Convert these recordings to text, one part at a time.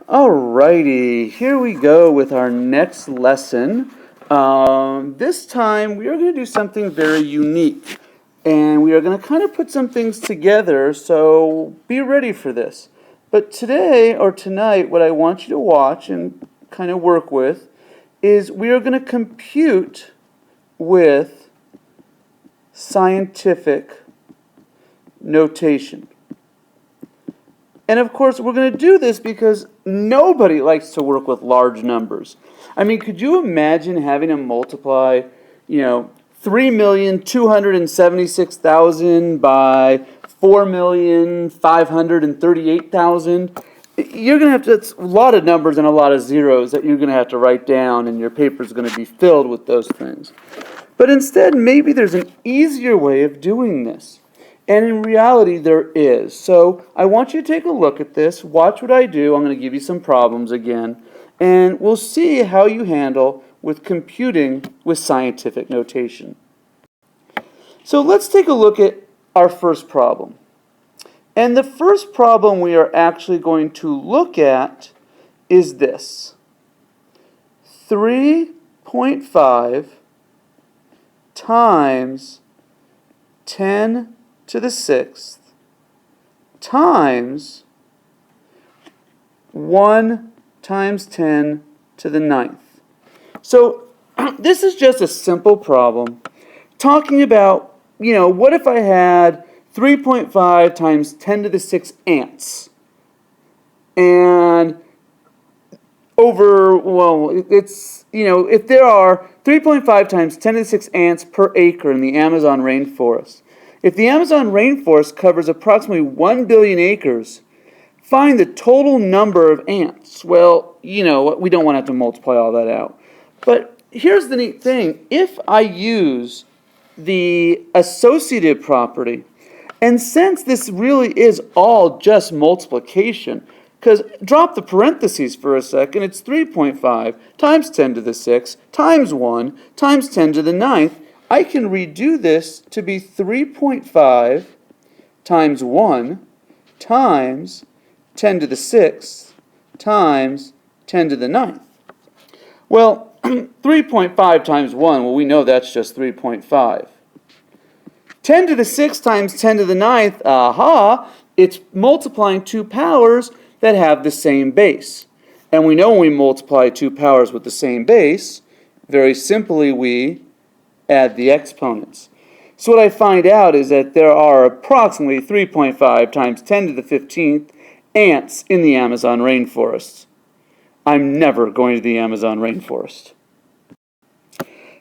Alrighty, here we go with our next lesson. This time we are going to do something very unique, and we are going to kind of put some things together, so be ready for this. But today or tonight, what I want you to watch and kind of work with is we are going to compute with scientific notation. And of course, we're going to do this because nobody likes to work with large numbers. I mean, could you imagine having to multiply, 3,276,000 by 4,538,000? You're going to have to, it's a lot of numbers and a lot of zeros that you're going to have to write down, and your paper is going to be filled with those things. But instead, maybe there's an easier way of doing this. And in reality, there is. So I want you to take a look at this, watch what I do. I'm going to give you some problems again, and we'll see how you handle with computing with scientific notation. So let's take a look at our first problem. And the first problem we are actually going to look at is this. 3.5 times 10 to the 6th times 1 times 10 to the 9th. So this is just a simple problem talking about, what if I had 3.5 times 10 to the 6 ants? And if there are 3.5 times 10 to the 6 ants per acre in the Amazon rainforest, if the Amazon rainforest covers approximately 1 billion acres, find the total number of ants. Well, we don't want to have to multiply all that out. But here's the neat thing. If I use the associative property, and since this really is all just multiplication, because drop the parentheses for a second, it's 3.5 times 10 to the 6 times 1 times 10 to the 9th. I can redo this to be 3.5 times 1 times 10 to the 6th times 10 to the 9th. Well, 3.5 times 1, well, we know that's just 3.5. 10 to the 6th times 10 to the 9th, aha, it's multiplying two powers that have the same base. And we know when we multiply two powers with the same base, very simply we add the exponents. So what I find out is that there are approximately 3.5 times 10 to the 15th ants in the Amazon rainforest. I'm never going to the Amazon rainforest.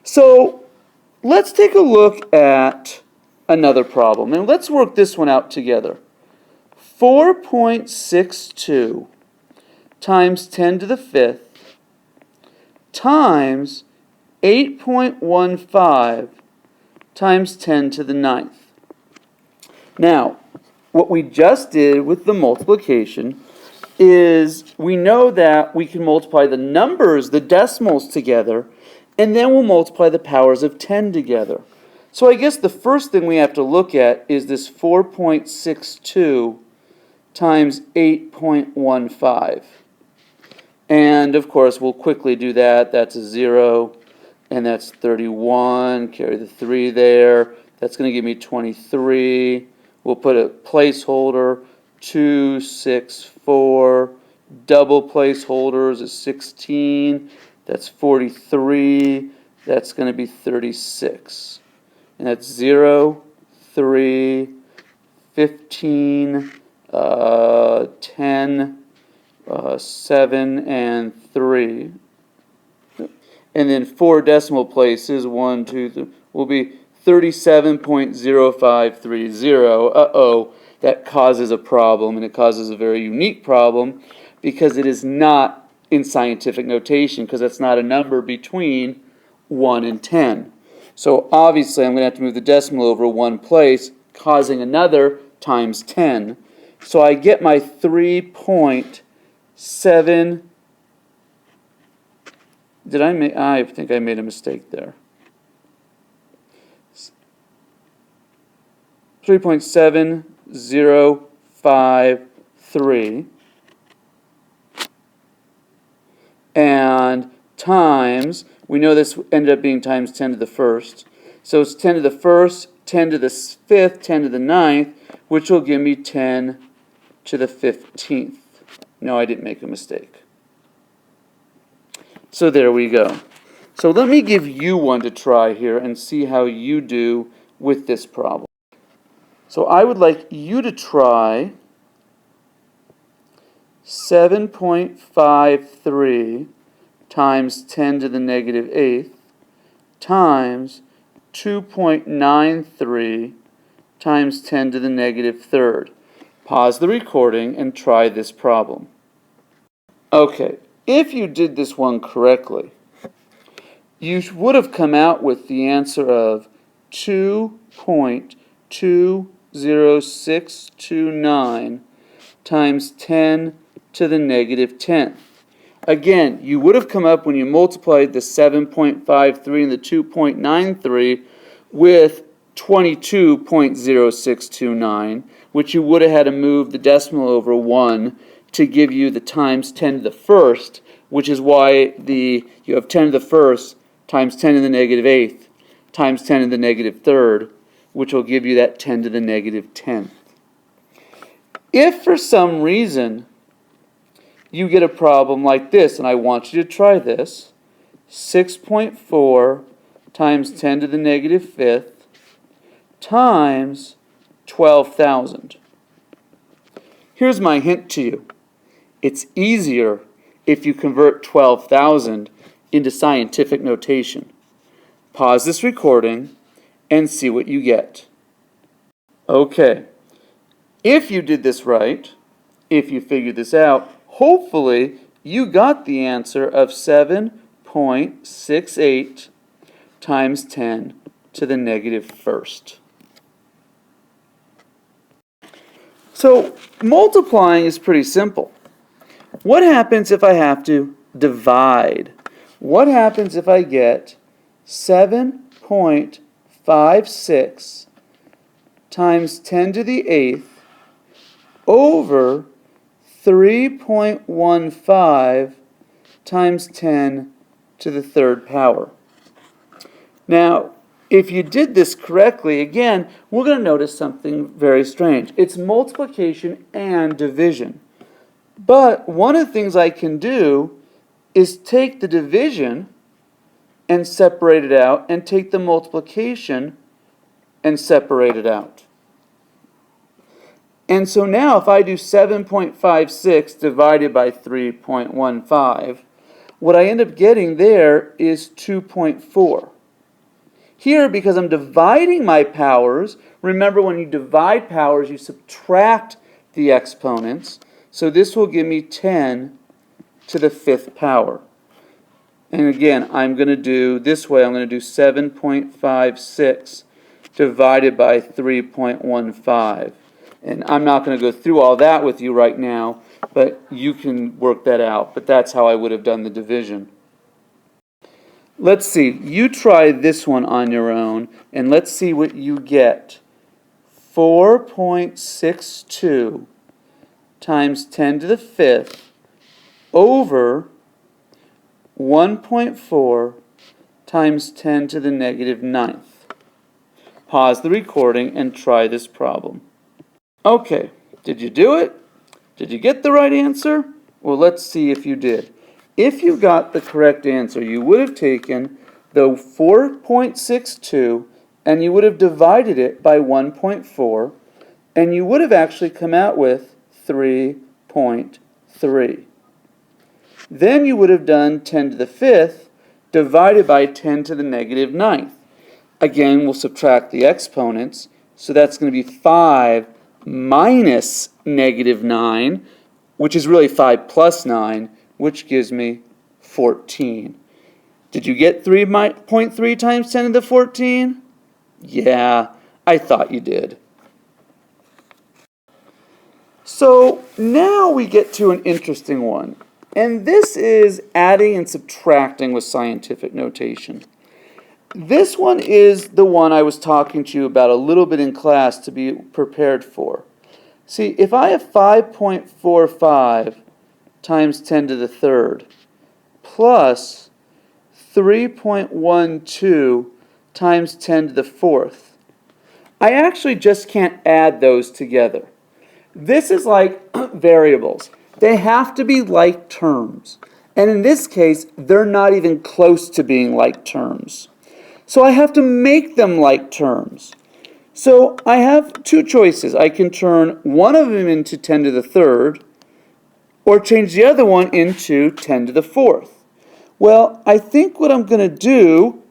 So let's take a look at another problem, and let's work this one out together. 4.62 times 10 to the 5th times 8.15 times 10 to the 9th. Now, what we just did with the multiplication is we know that we can multiply the numbers, the decimals together, and then we'll multiply the powers of 10 together. So I guess the first thing we have to look at is this 4.62 times 8.15. And of course, we'll quickly do that. That's a 0. And that's 31, carry the 3 there. That's going to give me 23. We'll put a placeholder, 2, 6, 4. Double placeholders is 16. That's 43. That's going to be 36. And that's 0, 3, 15, 10, 7, and 3. And then 4 decimal places, 1, 2, 3, will be 37.0530. Uh-oh, that causes a problem, and it causes a very unique problem because it is not in scientific notation, because that's not a number between 1 and 10. So obviously I'm going to have to move the decimal over one place, causing another times 10. So I get my 3.7. I think I made a mistake there. 3.7053 and times, we know this ended up being times 10 to the first. So it's 10 to the first, 10 to the fifth, 10 to the ninth, which will give me 10 to the 15th. No, I didn't make a mistake. So there we go. So let me give you one to try here and see how you do with this problem. So I would like you to try 7.53 times 10 to the negative 8th times 2.93 times 10 to the negative 3rd. Pause the recording and try this problem. Okay, if you did this one correctly, you would have come out with the answer of 2.20629 times 10 to the negative 10th. Again, you would have come up when you multiplied the 7.53 and the 2.93 with 22.0629, which you would have had to move the decimal over 1 to give you the times 10 to the first, which is why you have 10 to the first times 10 to the negative 8th times 10 to the negative 3rd, which will give you that 10 to the negative 10th. If for some reason you get a problem like this, and I want you to try this, 6.4 times 10 to the negative 5th times 12,000. Here's my hint to you. It's easier if you convert 12,000 into scientific notation. Pause this recording and see what you get. Okay, if you did this right, if you figured this out, hopefully you got the answer of 7.68 times 10 to the negative 1st. So multiplying is pretty simple. What happens if I have to divide? What happens if I get 7.56 times 10 to the 8th over 3.15 times 10 to the 3rd power? Now, if you did this correctly, again, we're going to notice something very strange. It's multiplication and division. But one of the things I can do is take the division and separate it out, and take the multiplication and separate it out. And so now if I do 7.56 divided by 3.15, what I end up getting there is 2.4. Here, because I'm dividing my powers, remember when you divide powers, you subtract the exponents. So this will give me 10 to the 5th power. And again, I'm going to do this way. I'm going to do 7.56 divided by 3.15. And I'm not going to go through all that with you right now, but you can work that out. But that's how I would have done the division. Let's see. You try this one on your own, and let's see what you get. 4.62 times 10 to the 5th over 1.4 times 10 to the negative 9th. Pause the recording and try this problem. Okay, did you do it? Did you get the right answer? Well, let's see if you did. If you got the correct answer, you would have taken the 4.62 and you would have divided it by 1.4, and you would have actually come out with 3.3. Then you would have done 10 to the 5th divided by 10 to the negative 9th. Again, we'll subtract the exponents, so that's going to be 5 minus negative 9, which is really 5 plus 9, which gives me 14. Did you get 3.3 times 10 to the 14? Yeah, I thought you did. So now we get to an interesting one. And this is adding and subtracting with scientific notation. This one is the one I was talking to you about a little bit in class to be prepared for. See, if I have 5.45 times 10 to the 3rd plus 3.12 times 10 to the fourth. I actually just can't add those together. This is like variables. They have to be like terms. And in this case, they're not even close to being like terms. So I have to make them like terms. So I have two choices. I can turn one of them into 10 to the third, or change the other one into 10 to the fourth. Well, I think what I'm going to do...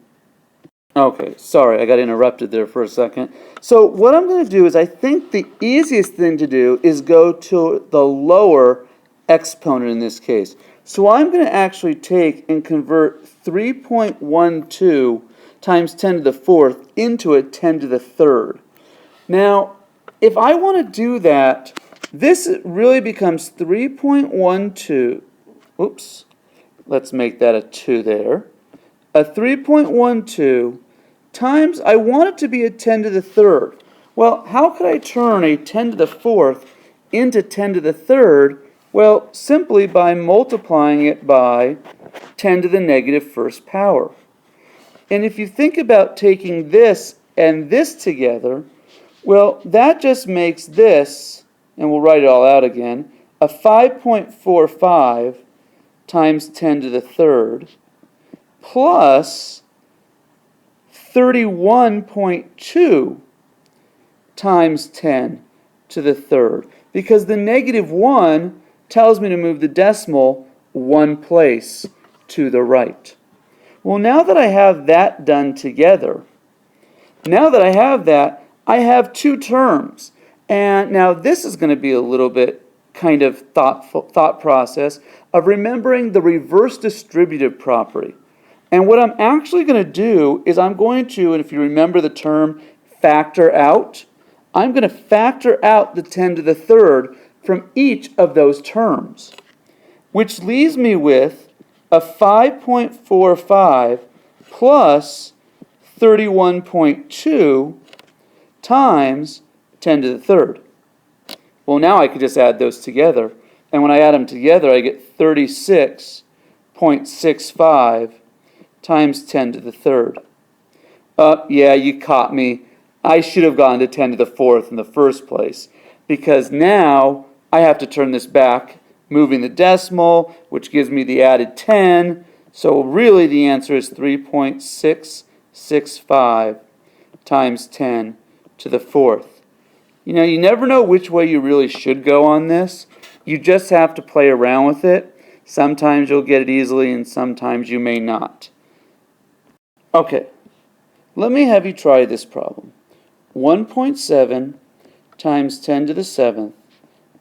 Okay, sorry, I got interrupted there for a second. So what I'm going to do is I think the easiest thing to do is go to the lower exponent in this case. So I'm going to actually take and convert 3.12 times 10 to the fourth into a 10 to the third. Now, if I want to do that, this really becomes 3.12, oops, let's make that a 2 there. A 3.12 times, I want it to be a 10 to the third. Well, how could I turn a 10 to the fourth into 10 to the third? Well, simply by multiplying it by 10 to the negative first power. And if you think about taking this and this together, well, that just makes this, and we'll write it all out again, a 5.45 times 10 to the third plus 31.2 times 10 to the third. Because the negative 1 tells me to move the decimal one place to the right. Well, now that I have that done together, I have two terms. And now this is going to be a little bit kind of thought process of remembering the reverse distributive property. And what I'm actually going to do is I'm going to, and if you remember the term factor out, I'm going to factor out the 10 to the third from each of those terms, which leaves me with a 5.45 plus 31.2 times 10 to the third. Well, now I could just add those together. And when I add them together, I get 36.65 times 10 to the third. Yeah, you caught me. I should have gone to 10 to the fourth in the first place, because now I have to turn this back, moving the decimal, which gives me the added 10. So really the answer is 3.665 times 10 to the fourth. You know, you never know which way you really should go on this. You just have to play around with it. Sometimes you'll get it easily and sometimes you may not. Okay, let me have you try this problem. 1.7 times 10 to the 7th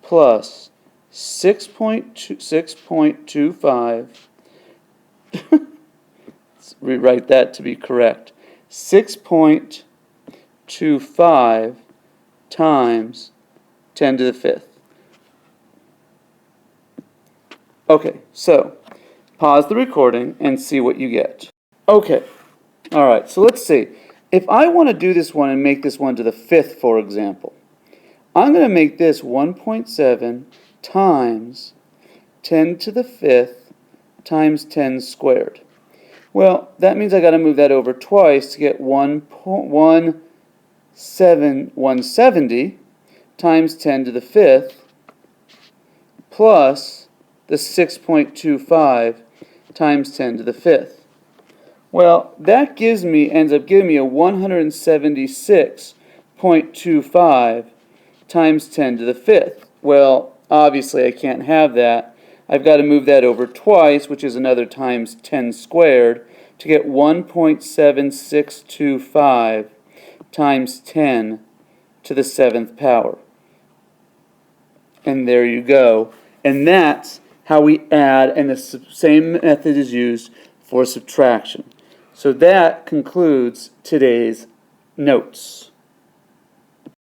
plus 6.25. Let's rewrite that to be correct. 6.25 times 10 to the 5th. Okay, so pause the recording and see what you get. Okay, all right, so let's see. If I want to do this one and make this one to the 5th, for example, I'm going to make this 1.7 times 10 to the 5th times 10 squared. Well, that means I got to move that over twice to get 170 times 10 to the 5th plus the 6.25 times 10 to the 5th. Well, that ends up giving me a 176.25 times 10 to the 5th. Well, obviously I can't have that. I've got to move that over twice, which is another times 10 squared, to get 1.7625 times 10 to the 7th power. And there you go. And that's how we add, and the same method is used for subtraction. So that concludes today's notes.